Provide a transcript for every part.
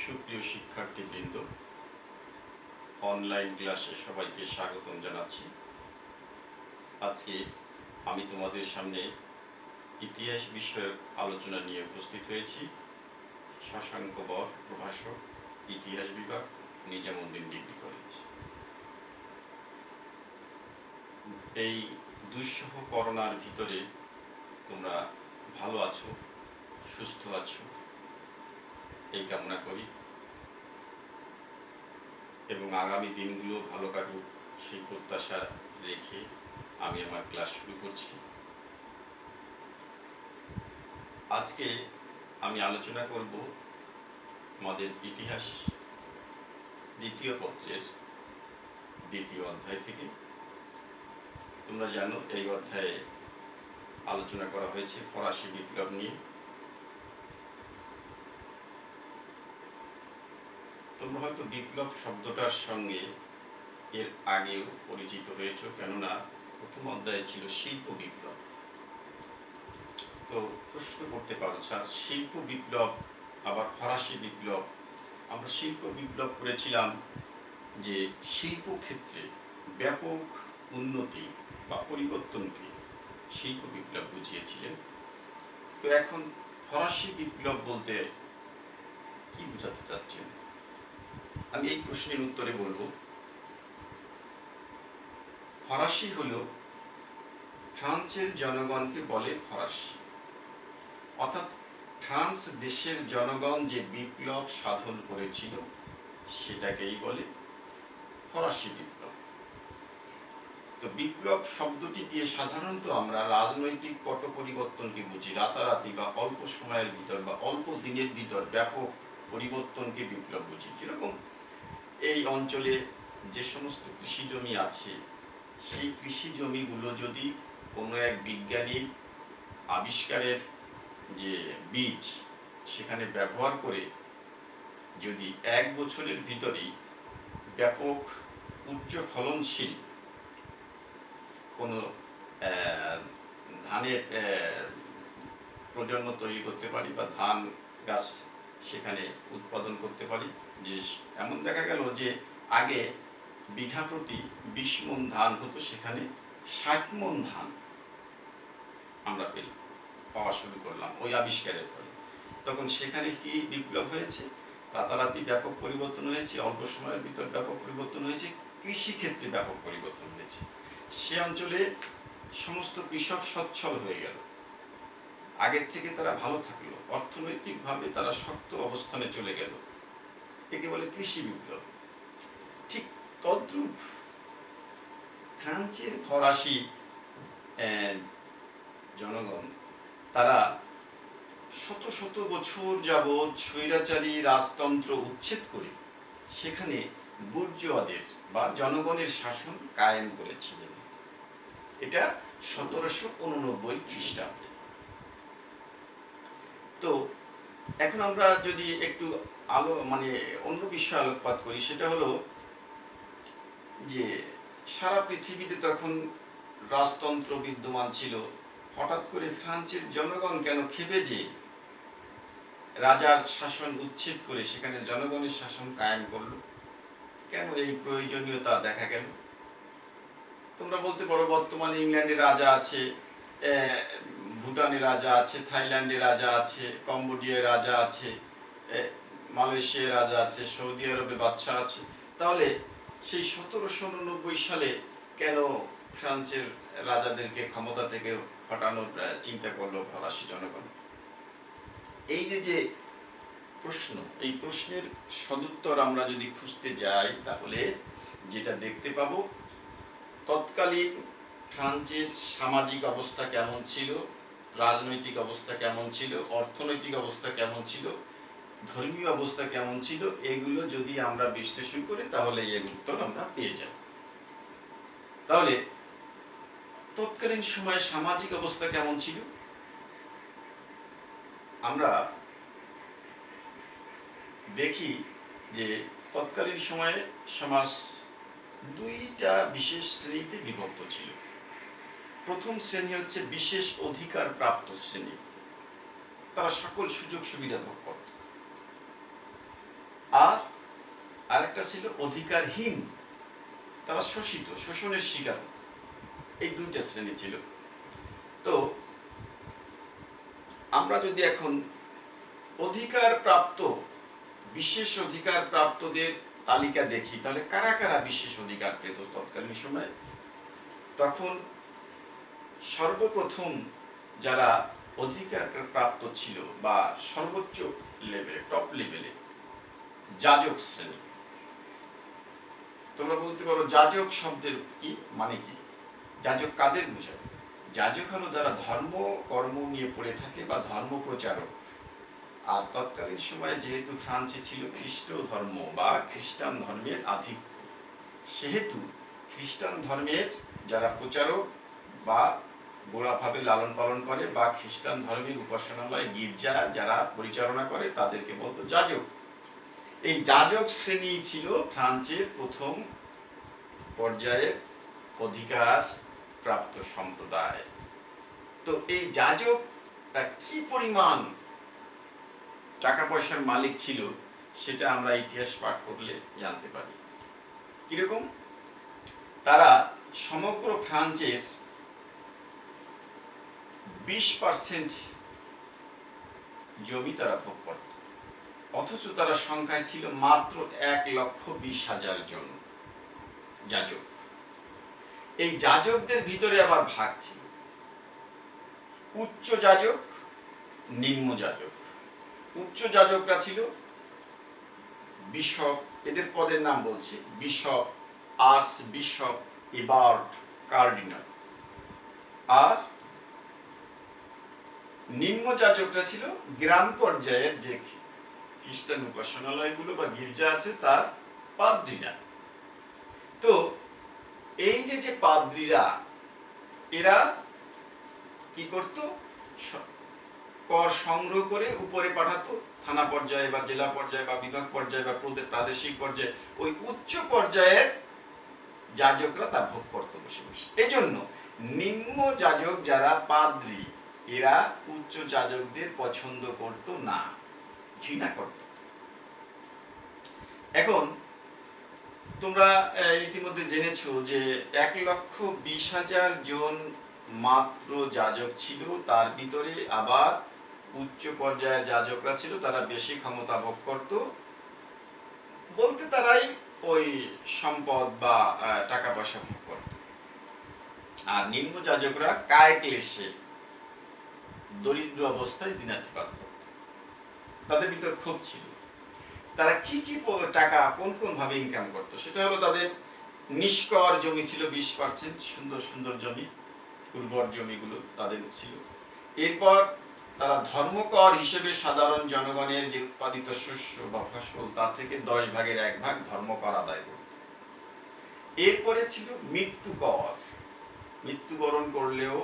সুপ্রিয় শিক্ষার্থীবৃন্দ, অনলাইন ক্লাসে সবাইকে স্বাগতম জানাচ্ছি। আজকে আমি তোমাদের সামনে ইতিহাস বিষয়ক আলোচনা নিয়ে উপস্থিত হয়েছি। শশাঙ্ক বর, প্রভাষক, ইতিহাস বিভাগ, নিজামুদ্দিন ডিগ্রি কলেজ। এই দুঃসহ করোনার ভিতরে তোমরা ভালো আছো, সুস্থ আছো এই কামনা করি, এবং আগামী দিনগুলো ভালো কাটুক সেই প্রত্যাশা রেখে আমি আমার ক্লাস শুরু করছি। আজকে আমি আলোচনা করব আমাদের ইতিহাস দ্বিতীয় পত্রের দ্বিতীয় অধ্যায় থেকে। তোমরা জানো এই অধ্যায়ে আলোচনা করা হয়েছে ফরাসি বিপ্লব নিয়ে। তোমরা হয়তো বিপ্লব শব্দটার সঙ্গে এর আগেও পরিচিত হয়েছ, কেননা প্রথম অধ্যায়ে ছিল শিল্প বিপ্লব। তো প্রশ্ন করতে পারো, স্যার শিল্প বিপ্লব আবার ফরাসি বিপ্লব, আমরা শিল্প বিপ্লব করেছিলাম যে শিল্প ক্ষেত্রে ব্যাপক উন্নতি বা পরিবর্তনকে শিল্প বিপ্লব বুঝিয়েছিলেন। তো এখন ফরাসি বিপ্লব বলতে কি বোঝাতে চাচ্ছেন? আমি এই প্রশ্নের উত্তরে বলবো, ফরাসি হলো ফ্রান্সের জনগণকে বলে ফরাসি, অর্থাৎ ফ্রান্স দেশের জনগণ যে বিপ্লব সাধন করেছিল সেটাকেই বলে ফরাসি বিপ্লব। তো বিপ্লব শব্দটি দিয়ে সাধারণত আমরা রাজনৈতিক পট পরিবর্তনকে বুঝি, রাতারাতি বা অল্প সময়ের ভিতর বা অল্প দিনের ভিতর ব্যাপক পরিবর্তনকে বিপ্লব বুঝি। যেরকম এই অঞ্চলে যে সমস্ত কৃষি জমি আছে, সেই কৃষি জমিগুলো যদি কোনো এক বিজ্ঞানীর আবিষ্কারের যে বীজ সেখানে ব্যবহার করে যদি 1 বছরের ভিতরেই ব্যাপক উচ্চ ফলনশীল কোনো ধানের প্রজন্ম তৈরি করতে পারি বা ধান গাছ সেখানে উৎপাদন করতে পারি, যে এমন দেখা গেল যে আগে বিঘা প্রতি 20 মণ ধান হতো, সেখানে 60 মণ ধান আমরা পাওয়া শুরু করলাম ওই আবিষ্কারের ফলে। তখন সেখানে কি বিপ্লব হয়েছে? রাতারাতি ব্যাপক পরিবর্তন হয়েছে, অল্প সময়ের ভিতর ব্যাপক পরিবর্তন হয়েছে, কৃষিক্ষেত্রে ব্যাপক পরিবর্তন হয়েছে। সে অঞ্চলে সমস্ত কৃষক সচ্ছল হয়ে গেল, আগের থেকে তারা ভালো থাকলো, অর্থনৈতিকভাবে তারা শক্ত অবস্থানে চলে গেল, একে বলে কৃষি বিপ্লব। ঠিক তদ্রূপ ফ্রান্সের ফরাসি জনগণ তারা শত শত বছর যাবৎ স্বৈরাচারী রাজতন্ত্র উচ্ছেদ করে সেখানে বুর্জোয়াদের বা জনগণের শাসন কায়েম করেছিলেন। এটা 1789 খ্রিস্টাব্দে। তো এখন আমরা যদি একটু অন্য বিষয়ে আলোকপাত করি, সেটা হলো যে সারা পৃথিবীতে তখন রাজতন্ত্র বিদ্যমান ছিল। হঠাৎ করে ফ্রান্সের জনগণ কেন ক্ষেপে যে রাজার শাসন উচ্ছেদ করে সেখানে জনগণের শাসন কায়েম করলো? কেন এই প্রয়োজনীয়তা দেখা গেল? তোমরা বলতে পারো বর্তমানে ইংল্যান্ডে রাজা আছে, ভুটানে রাজা আছে, থাইল্যান্ডে রাজা আছে, কম্বোডিয়ায় রাজা আছে, মালয়েশিয়ায় রাজা আছে, সৌদি আরবে বাদশা আছে। তাহলে সেই 1789 সালে কেন ফ্রান্সের রাজাদেরকে ক্ষমতা থেকে হটানোর চিন্তা করলো ফরাসি জনগণ? এই যে প্রশ্ন, এই প্রশ্নের সদুত্তর আমরা যদি খুঁজতে যাই তাহলে যেটা দেখতে পাবো, তৎকালীন ফ্রান্সের সামাজিক অবস্থা কেমন ছিল, রাজনৈতিক অবস্থা কেমন ছিল, অর্থনৈতিক অবস্থা কেমন ছিল, ধর্মীয় অবস্থা কেমন ছিল, এগুলো যদি আমরা বিশ্লেষণ করি তাহলে এর উত্তর আমরা পেয়ে যাব। তাহলে তৎকালীন সময়ে সামাজিক অবস্থা কেমন ছিল? আমরা দেখি যে তৎকালীন সময়ে সমাজ দুইটা বিশেষ শ্রেণীতে বিভক্ত ছিল। প্রথম শ্রেণী হচ্ছে বিশেষ অধিকার প্রাপ্ত শ্রেণী, তারা সকল সুযোগ সুবিধা ভোগ করত। আর আরেকটা ছিল অধিকারহীন, তারা শোষিত, শোষণের শিকার। এই দুইটা শ্রেণী ছিল। তো আমরা যদি এখন অধিকার প্রাপ্ত, বিশেষ অধিকার প্রাপ্তদের তালিকা দেখি, তাহলে কারা কারা বিশেষ অধিকার পেত তৎকালীন সময়ে? তখন সর্বপ্রথম যারা অধিকার প্রাপ্ত ছিল বা সর্বোচ্চ লেভেলে, টপ লেভেলে, যাজক শ্রেণী। তোমরা বলতে পারো যাজক শব্দের কি মানে কি? যাজক কাদের বোঝায়? যাজক হলো যারা ধর্ম কর্ম নিয়ে পড়ে থাকে বা ধর্ম প্রচারক। আর তৎকালীন সময়ে যেহেতু ফ্রান্সে ছিল খ্রিস্ট ধর্ম বা খ্রিস্টান ধর্মের আধিক্য, সেহেতু খ্রিস্টান ধর্মের যারা প্রচারক বা গোড়াভাবে লালন পালন করে বা খ্রিস্টান ধর্মের উপাসনালয় গির্জা যারা পরিচালনা করে তাদেরকে বলতো যাজক। এই যাজক শ্রেণী ছিল ফ্রান্সের প্রথম পর্যায়ের অধিকার প্রাপ্ত সম্প্রদায়। তো এই যাজক কি পরিমাণ টাকা পয়সার মালিক ছিল সেটা আমরা ইতিহাস পাঠ করলে জানতে পারি। কিরকম? তারা সমগ্র ফ্রান্সের 20% জমি তারা ভোগ করত, অথচ তারা সংখ্যায় ছিল মাত্র 1,20,000 জন যাজক। এই যাজকদের ভিতরে আবার ভাগ ছিল উচ্চ যাজক, নিম্ন যাজক। উচ্চ যাজকরা ছিল বিশপ, এদের পদের নাম বলছি, bishop, archbishop, abbot, cardinal. আর নিম্ন যাজকরা ছিল গ্রাম পর্যায়ের যে খ্রিস্টান উপাসনালয়গুলো বা গির্জা আছে তার পাদ্রীরা। তো এই যে পাদ্রীরা, এরা কি করত? কর সংগ্রহ করে উপরে পাঠাতো, থানা পর্যায়ে বা জেলা পর্যায়ে বা বিভাগ পর্যায়ে বা প্রাদেশিক পর্যায়ে। ওই উচ্চ পর্যায়ের যাজকরা তা ভোগ করত বসে বসে। এই জন্য নিম্ন যাজক যারা পাদ্রী, এরা উচ্চ যাজকদের পছন্দ করত না, ঘৃণা করত। এখন তোমরা ইতিমধ্যে জেনেছো যে 1,20,000 জন মাত্র যাজক ছিল, তার ভিতরে আবার উচ্চ পর্যায়ের যাজকরা ছিল, তারা বেশি ক্ষমতা ভোগ করত, বলতে তারাই ওই সম্পদ বা টাকা পয়সা ভোগ করত। আর নিম্ন যাজকরা কায় ক্লেশে দরিদ্র অবস্থায় দিনাতিপাত করত, তাদের ভিতর ক্ষোভ ছিল। তারা কি টাকা কোন কোন ভাবে ইনকাম করতো সেটা হলো, তাদের নিষ্কর জমি ছিল 20%, সুন্দর সুন্দর জমি, উর্বর জমিগুলো তাদের ছিল। এরপর তারা ধর্মকর হিসেবে সাধারণ জনগণের যে উৎপাদিত শস্য বা ফসল তার থেকে 10 ভাগের 1 ভাগ ধর্মকর আদায় করত। এরপরে ছিল মৃত্যুকর, মৃত্যুবরণ করলেও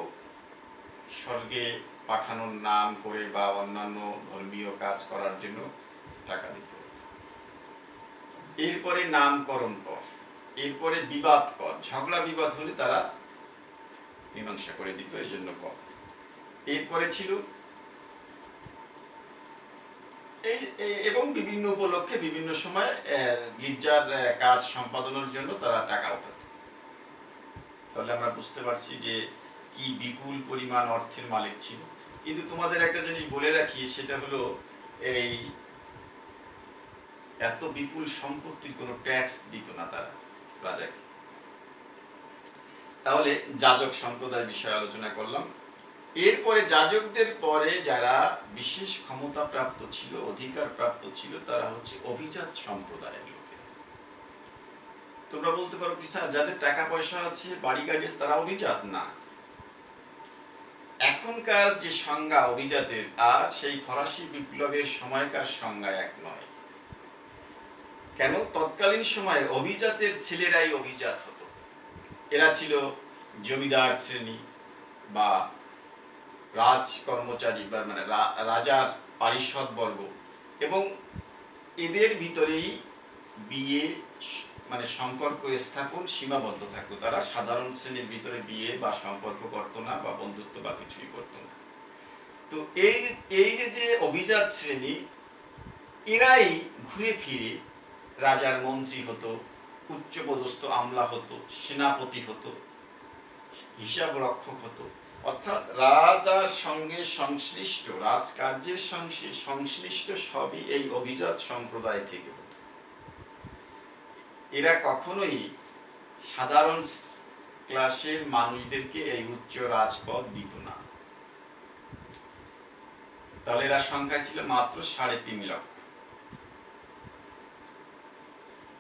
স্বর্গে পাঠানোর নাম করে বা অন্যান্য ধর্মীয় কাজ করার জন্য টাকা দিত। এরপরে নামকরণ কর, এরপরে বিবাদ কর, ঝগড়া বিবাদ হলে তারা মীমাংসা করে দিত, এই জন্য কর। এরপরে ছিল এবং বিভিন্ন উপলক্ষে বিভিন্ন সময় গির্জার কাজ সম্পাদনের জন্য তারা টাকা উঠাত। তাহলে আমরা বুঝতে পারছি যে কি বিপুল পরিমাণ অর্থের মালিক ছিল। কিন্তু তোমাদের একটা জিনিস বলে রাখি, সেটা হলো এই এত বিপুল সম্পত্তির কোনো ট্যাক্স দিত না তারা রাজাকে। তাহলে যাজক সম্প্রদায় বিষয়ে আলোচনা করলাম। এরপরে যাজকদের পরে যারা বিশেষ ক্ষমতা প্রাপ্ত ছিল, অধিকার প্রাপ্ত ছিল, তারা হচ্ছে অভিজাত সম্প্রদায়ের লোকেরা। তোমরা বলতে পারো কি যাদের টাকা পয়সা আছে, বাড়ি গাড়ি আছে, তারা অভিজাত? না। এখনকার যে সংজ্ঞা অভিজাতের আর সেই ফরাসি বিপ্লবের সময়কার সংজ্ঞা এক নয়। কেন? তৎকালীন সময়ে অভিজাতের ছেলেরাই অভিজাত হতো। এরা ছিল জমিদার শ্রেণী বা রাজ কর্মচারী বা মানে রাজার পারিষদ বর্গ, এবং এদের ভিতরেই বিয়ে মানে সম্পর্ক স্থাপন সীমাবদ্ধ থাকতো। তারা সাধারণ শ্রেণীর ভিতরে বিয়ে বা সম্পর্ক করতো না বা বন্ধুত্ব বা কিছুই করতো না। তো এই যে অভিজাত শ্রেণী, এরাই ঘুরে ফিরে রাজার মন্ত্রী হতো, উচ্চপদস্থ আমলা হতো, সেনাপতি হতো, হিসাব রক্ষক হতো। অর্থাৎ রাজার সঙ্গে সংশ্লিষ্ট, রাজকার্যের সঙ্গে সংশ্লিষ্ট সবই এই অভিজাত সম্প্রদায় থেকে হতো। এরা কখনোই সাধারণ ক্লাসের মানুষদেরকে এই উচ্চ রাজপদ দিত না। তাহলে এরা সংখ্যা ছিল মাত্র ৩.৫ লক্ষ।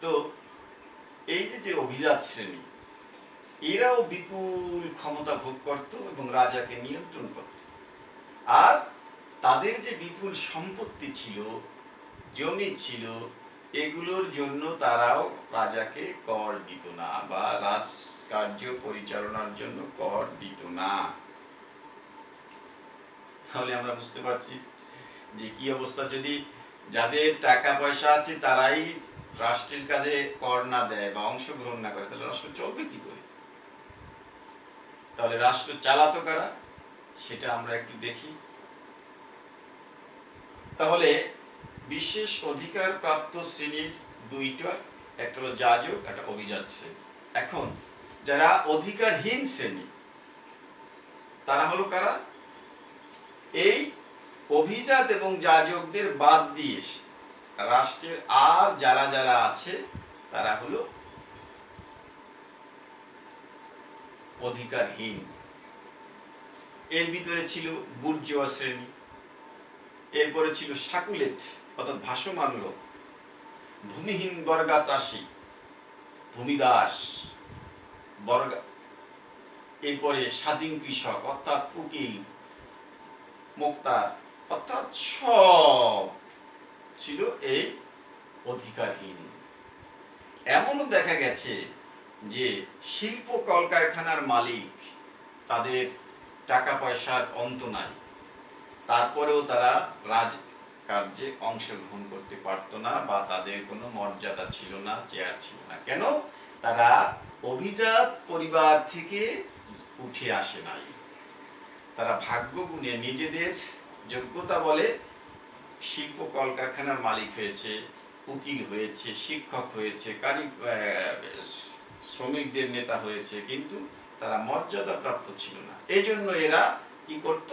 তো এই যে অভিজাত শ্রেণী, এরাও বিপুল ক্ষমতা ভোগ করত এবং রাজাকে নিয়ন্ত্রণ করত। আর তাদের যে বিপুল সম্পত্তি ছিল, জমি ছিল, এগুলোর জন্য তারাও রাজাকে কর দিত না বা রাজকার্য পরিচালনার জন্য কর দিত না। তাহলে আমরা বুঝতে পারছি যে কি অবস্থা। যদি যাদের টাকা পয়সা আছে তারাই রাষ্ট্রের কাজে কর না দেয় বা অংশগ্রহণ না করে, তাহলে রাষ্ট্র চলবে কি করে? তাহলে রাষ্ট্র চালাতো কারা, সেটা আমরা একটু দেখি। তাহলে বিশেষ অধিকার প্রাপ্ত শ্রেণীর দুইটা, একটা হলো যাজক, একটা অভিজাত শ্রেণী। এখন যারা অধিকারহীন শ্রেণী, তারা হলো কারা? এই অভিজাত এবং যাজকদের বাদ দিয়ে রাষ্ট্রের আর যারা যারা আছে তারা হলো অধিকারহীন। এর ভিতরে ছিল বুর্জোয়া শ্রেণী, এরপরে ছিল সাকুলেট অর্থাৎ ভাসমান লোক, ভূমিহীন বর্গা চাষী, ভূমিদাস বর্গা, এরপরে স্বাধীন কৃষক অর্থাৎ উকিল, মোক্তার, অর্থাৎ সব ছিল এই অধিকারহীন। এমনও দেখা গেছে যে শিল্প কলকারখানার মালিক, তাদের টাকা পয়সার অন্ত নাই, তারপরেও তারা রাজকার্যে অংশগ্রহণ করতে পারত না বা তাদের কোনো মর্যাদা ছিল না, চেয়ার ছিল না। কেন? তারা অভিজাত পরিবার থেকে উঠে আসে নাই। তারা ভাগ্য গুণে নিজেদের যোগ্যতা বলে শিল্প কলকারখানার মালিক হয়েছে, উকিল হয়েছে, শিক্ষক হয়েছে, শ্রমিকদের নেতা হয়েছে, কিন্তু তারা মর্যাদা প্রাপ্ত ছিল না। এই জন্য এরা কি করত?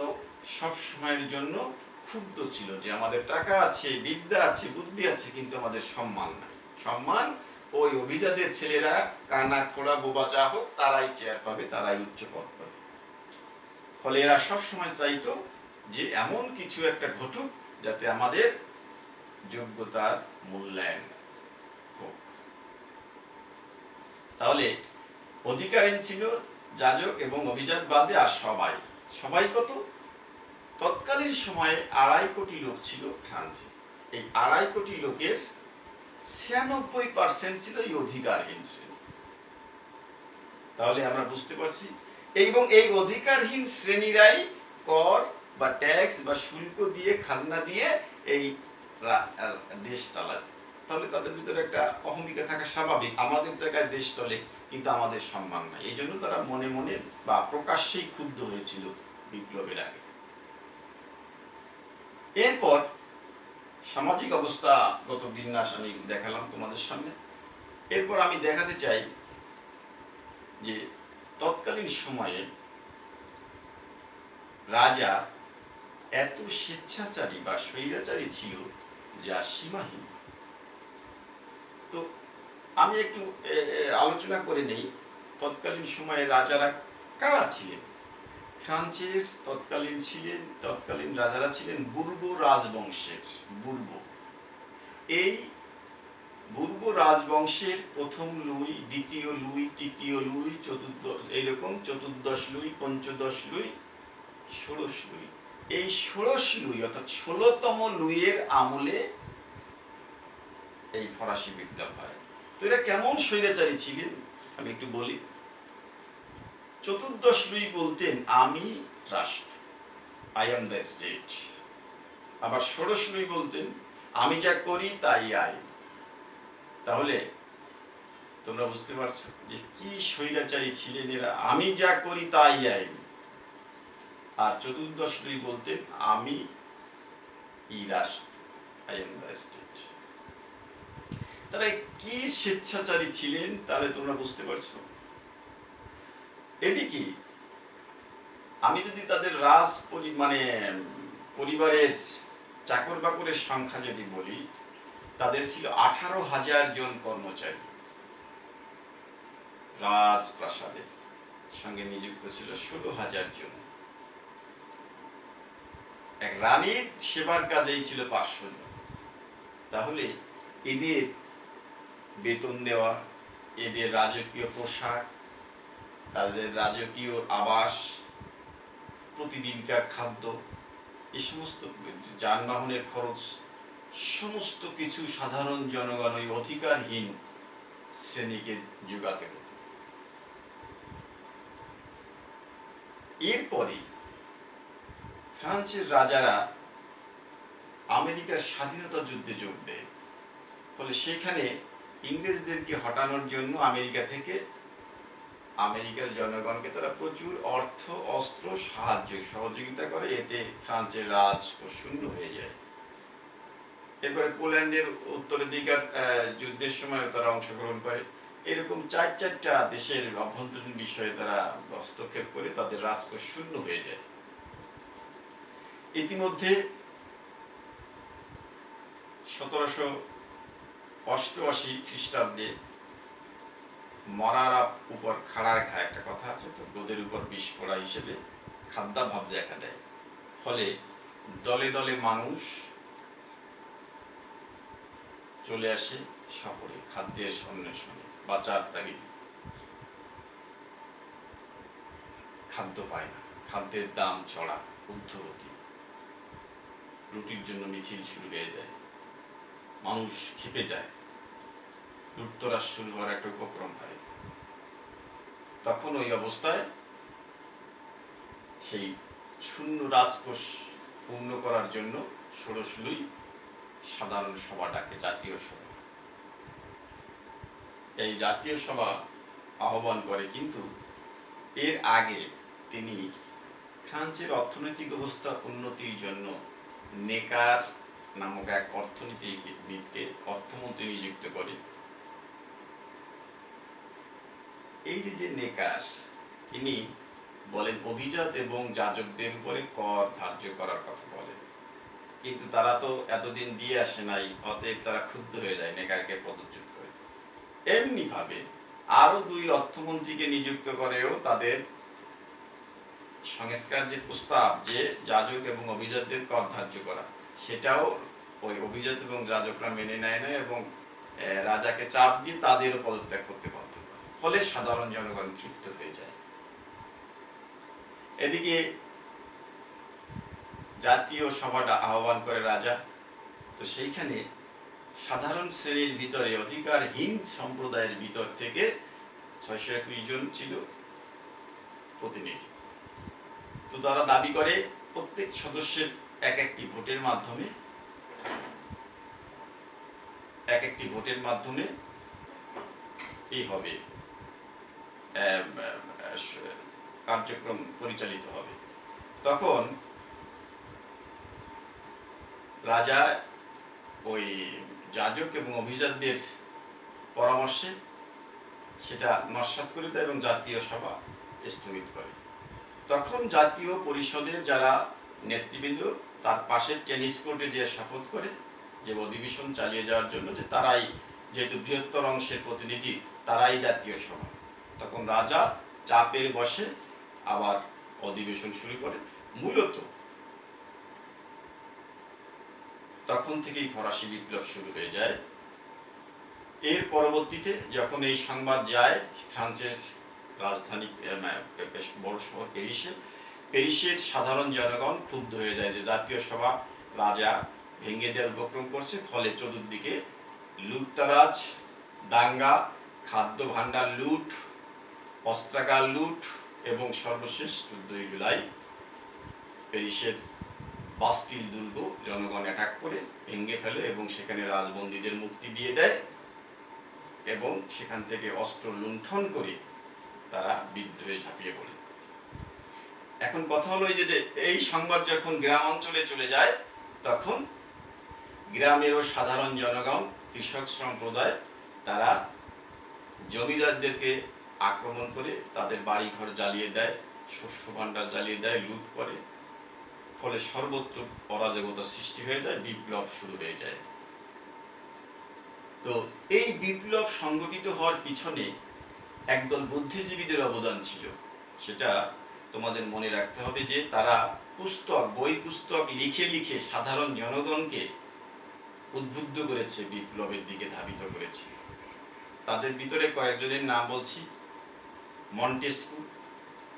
সব সময়ের জন্য ক্ষুব্ধ ছিল যে আমাদের টাকা আছে, বিদ্যা আছে, বুদ্ধি আছে, কিন্তু আমাদের সম্মান নাই। সম্মান ওই অভিজাতের ছেলেরা, কানা খোড়া বোবা যা হোক, তারাই চেয়ার পাবে, তারাই উচ্চ পদ পাবে। ফলে এরা সব সময় চাইতো যে এমন কিছু একটা ঘটুক যাতে আমাদের যোগ্যতার মূল্যায়ন হোক। তাহলে অধিকারহীন ছিল যাজক এবং অভিজাত বাদে আর সবাই। সবাই কত? তৎকালীন সময়ে ২.৫ কোটি লোক ছিল ফ্রান্সে। এই ২.৫ কোটি লোকের ৯৬% ছিল এই অধিকারহীন শ্রেণী। তাহলে আমরা বুঝতে পারছি, এবং এই অধিকারহীন শ্রেণীরাই কর বা ট্যাক্স বা শুল্ক দিয়ে, খাজনা দিয়ে এই দেশ চালায়। তাহলে তাদের ভিতরে একটা অহমিকা থাকা স্বাভাবিক, আমাদের টাকায় দেশ চলে কিন্তু আমাদের সম্মান নাই। এই জন্য তারা মনে মনে বা প্রকাশ্যেই ক্ষুব্ধ হয়েছিল বিপ্লবের আগে। এরপর সামাজিক অবস্থাগত বিন্যাস আমি দেখালাম তোমাদের সামনে। এরপর আমি দেখাতে চাই যে তৎকালীন সময়ে রাজা এত স্বেচ্ছাচারী বা স্বৈরাচারী ছিল যা সীমাহীন। তো আমি একটু আলোচনা করে নেই তৎকালীন সময়ে রাজারা কারা ছিলেন। ফ্রান্সের তৎকালীন রাজারা ছিলেন বুর্ব রাজবংশের। এই বুর্ব রাজবংশের প্রথম লুই, দ্বিতীয় লুই, তৃতীয় লুই, এইরকম চতুর্দশ লুই, পঞ্চদশ লুই, ষোড়শ লুই। এই ষোড়শ লুই অর্থাৎ ১৬তম লুইয়ের আমলে এই ফরাসি বিপ্লব হয়। তো এরা কেমন স্বৈরাচারী ছিলেন আমি একটু বলি। চতুর্দশ লুই বলতেন আমি রাষ্ট্র, আই এম দ্য স্টেট। আবার ষোড়শ লুই বলতেন আমি যা করি তাই আইন। তাহলে তোমরা বুঝতে পারছো যে কি স্বৈরাচারী ছিলেন এরা। আমি যা করি তাই আইন। আর চতুর্দশ লুই বলতেন আমি রাষ্ট্র, আই এম দ্য স্টেট। তারা কি স্বেচ্ছাচারী ছিলেন তাহলে তোমরা বুঝতে পারছো। এদিকে আমি যদি তাদের মানে পরিবারের চাকর বাকরের সংখ্যা যদি বলি, তাদের ছিল 18,000 জন কর্মচারী। রাজপ্রাসাদের সঙ্গে নিযুক্ত ছিল 16,000 জন। এক রানীর সেবার কাজেই ছিল 500 জন। তাহলে এদের বেতন দেওয়া, এদের রাজকীয় পোশাক, তাদের রাজকীয় আবাস, প্রতিদিনকার খাদ্য, এই সমস্ত যানবাহনের খরচ, সমস্ত কিছু সাধারণ জনগণ ওই অধিকারহীন শ্রেণীকে যোগাতে হতো। এরপরে ফ্রান্সের রাজারা আমেরিকার স্বাধীনতা যুদ্ধে যোগ দেয়। ফলে সেখানে ইংরেজদেরকে হটানোর জন্য আমেরিকা থেকে আমেরিকার জনগণকে তারা প্রচুর অর্থ, অস্ত্র, সহযোগিতা করে। এতে ফ্রান্সের রাজকোষ শূন্য হয়ে যায়। এরপরে পোল্যান্ডের উত্তরাধিকার যুদ্ধের সময় তারা অংশগ্রহণ করে। এরকম চারটা দেশের অভ্যন্তরীণ বিষয়ে তারা হস্তক্ষেপ করে তাদের রাজকোষ শূন্য হয়ে যায়। ইতিমধ্যে 1788 খ্রিস্টাব্দে মরার উপর খাড়ার ঘা একটা কথা আছে তো, রোদের উপর বিষ পড়া হিসেবে খাদ্যাভাব দেখা দেয়। ফলে দলে দলে মানুষ চলে আসে শহরে খাদ্যের অন্বেষণে, বাঁচার তাগিদে। খাদ্য পায় না, খাদ্যের দাম চড়া, ঊর্ধ্বগতি। রুটির জন্য মিছিল শুরু হয়ে যায়, মানুষ ক্ষেপে যায়, লুটতরাজ শুরু হওয়ার একটা উপক্রম হয়। তখন ওই অবস্থায় সেই শূন্য রাজকোষ পূর্ণ করার জন্য 16 সাধারণ সভা ডাকে, জাতীয় সভা। এই জাতীয় সভা আহ্বান করে, কিন্তু এর আগে তিনি ফ্রান্সের অর্থনৈতিক অবস্থা উন্নতির জন্য নেকার নামক এক অর্থনীতিবিদকে অর্থমন্ত্রী নিযুক্ত করে। এই যে নেকার, তিনি বলেন অভিজাত এবং যাজকদের উপরে কর ধার্য করার কথা বলেন, কিন্তু তারা তো এতদিন দিয়ে আসে নাই, অতএব তারা ক্ষুব্ধ হয়ে যায়, নেকারকে পদচ্যুত করে। এমনি ভাবে আরো 2 অর্থমন্ত্রীকে নিযুক্ত করেও তাদের সংস্কার যে প্রস্তাব, যে যাজক এবং অভিজাতদের কর ধার্য করা, সেটাও ওই অভিজাত এবং যাজকরা মেনে নেয় না এবং রাজাকে চাপ দিয়ে তাদেরও পদত্যাগ করতে বাধ্য করে। ফলে সাধারণ জনগণ ক্ষিপ্ত হয়ে যায়। এদিকে জাতীয় সভাটা আহ্বান করে রাজা, তো সেইখানে সাধারণ শ্রেণীর ভিতরে, অধিকারহীন সম্প্রদায়ের ভিতর থেকে 621 জন ছিল প্রতিনিধি। তো তারা দাবি করে প্রত্যেক সদস্যের এক একটি ভোটের মাধ্যমে এই হবে কার্যক্রম পরিচালিত হবে। তখন রাজা ওই যাজক এবং অভিজাতদের পরামর্শে সেটা নস্যাৎ করে দেয় এবং জাতীয় সভা স্থগিত করে। তখন জাতীয় পরিষদের যারা নেতৃবৃন্দ তার পাশের টেনিস কোর্টে যে শপথ করে যে অধিবেশন চালিয়ে যাওয়ার জন্য, যে তারাই যেহেতু বৃহত্তর অংশের প্রতিনিধি, তারাই জাতীয় সভা। তখন রাজা চাপের বসে আবার অধিবেশন শুরু করে। মূলত তখন থেকেই ফরাসি বিপ্লব শুরু হয়ে যায়। এর পরবর্তীতে যখন এই সংবাদ যায় ফ্রান্সের রাজধানী বেশ বড় শহর প্যারিসের সাধারণ জনগণ ক্ষুব্ধ হয়ে যায় যে জাতীয় সভা রাজা ভেঙে দেওয়ার উপক্রম করছে। ফলে চতুর্দিকে লুটতরাজ, দাঙ্গা, খাদ্য ভাণ্ডার লুট, অস্ত্রাগার লুট এবং সর্বশেষ 14 জুলাই প্যারিসের বাস্তিল দুর্গ জনগণ অ্যাটাক করে ভেঙে ফেলে এবং সেখানে রাজবন্দীদের মুক্তি দিয়ে দেয় এবং সেখান থেকে অস্ত্র লুণ্ঠন করে তারা বিদ্রোহে ঝাঁপিয়ে পড়ে। এখন কথা হলো যে এই সংবাদ যখন গ্রাম অঞ্চলে চলে যায়, তখন গ্রামেরও সাধারণ জনগণ, কৃষক সম্প্রদায়, তারা জমিদারদেরকে আক্রমণ করে তাদের বাড়িঘর জ্বালিয়ে দেয়, শস্য ভাণ্ডার জ্বালিয়ে দেয়, লুট করে। ফলে সর্বত্র অরাজকতা সৃষ্টি হয়ে যায়, বিপ্লব শুরু হয়ে যায়। তো এই বিপ্লব সংগঠিত হওয়ার পিছনে একদল বুদ্ধিজীবীদের অবদান ছিল। সেটা তোমাদের মনে রাখতে হবে যে তারা বই পুস্তক লিখে লিখে সাধারণ জনগণকে উদ্বুদ্ধ করেছে, বিপ্লবের দিকে ধাবিত করেছে। তাদের ভিতরে কয়েকজনের নাম বলছি। মন্টেস্কু,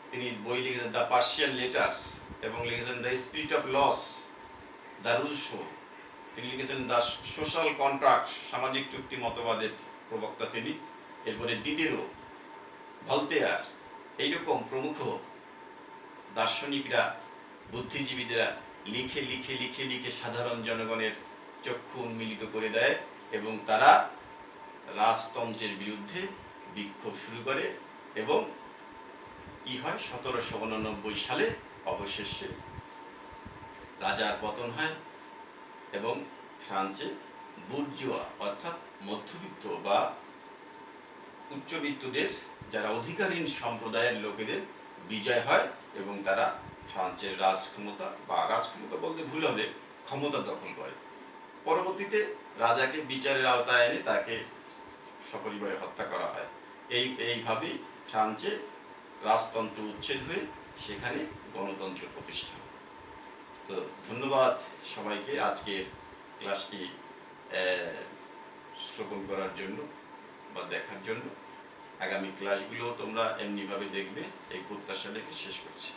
তিনি বই লিখেছেন দ্য পার্সিয়ান লেটার্স, এবং লিখেছেন the spirit of laws. The Rousseau, তিনি লিখেছেন দ্য সোশ্যাল কন্ট্রাক্ট, সামাজিক চুক্তি মতবাদের প্রবক্তা তিনি। এরপরে ডিডেরো, ভলতেয়ার, এইরকম প্রমুখ দার্শনিকরা, বুদ্ধিজীবীরা লিখে লিখে লিখে লিখে সাধারণ জনগণের চক্ষু উন্মিলিত করে দেয়, এবং তারা রাজতন্ত্রের বিরুদ্ধে বিক্ষোভ শুরু করে। এবং কি হয়, 1789 সালে অবশেষে রাজার পতন হয় এবং ফ্রান্সে বুর্জোয়া অর্থাৎ মধ্যবিত্ত বা উচ্চবিত্তদের, যারা অধিকারহীন সম্প্রদায়ের লোকেদের বিজয় হয়, এবং তারা ফ্রান্সের রাজক্ষমতা বলতে ভুল হবে, ক্ষমতা দখল করে। পরবর্তীতে রাজাকে বিচারের আওতায় এনে তাকে সপরিবারে হত্যা করা হয়। এইভাবেই ফ্রান্সে রাজতন্ত্র উচ্ছেদ হয়ে সেখানে গণতন্ত্র প্রতিষ্ঠা। তো ধন্যবাদ সবাইকে আজকের ক্লাসটি শ্রবণ করার জন্য বা দেখার জন্য। আগামী ক্লাসগুলো তোমরা এমনিভাবে দেখবে, এই প্রত্যাশা রেখে শেষ করছি।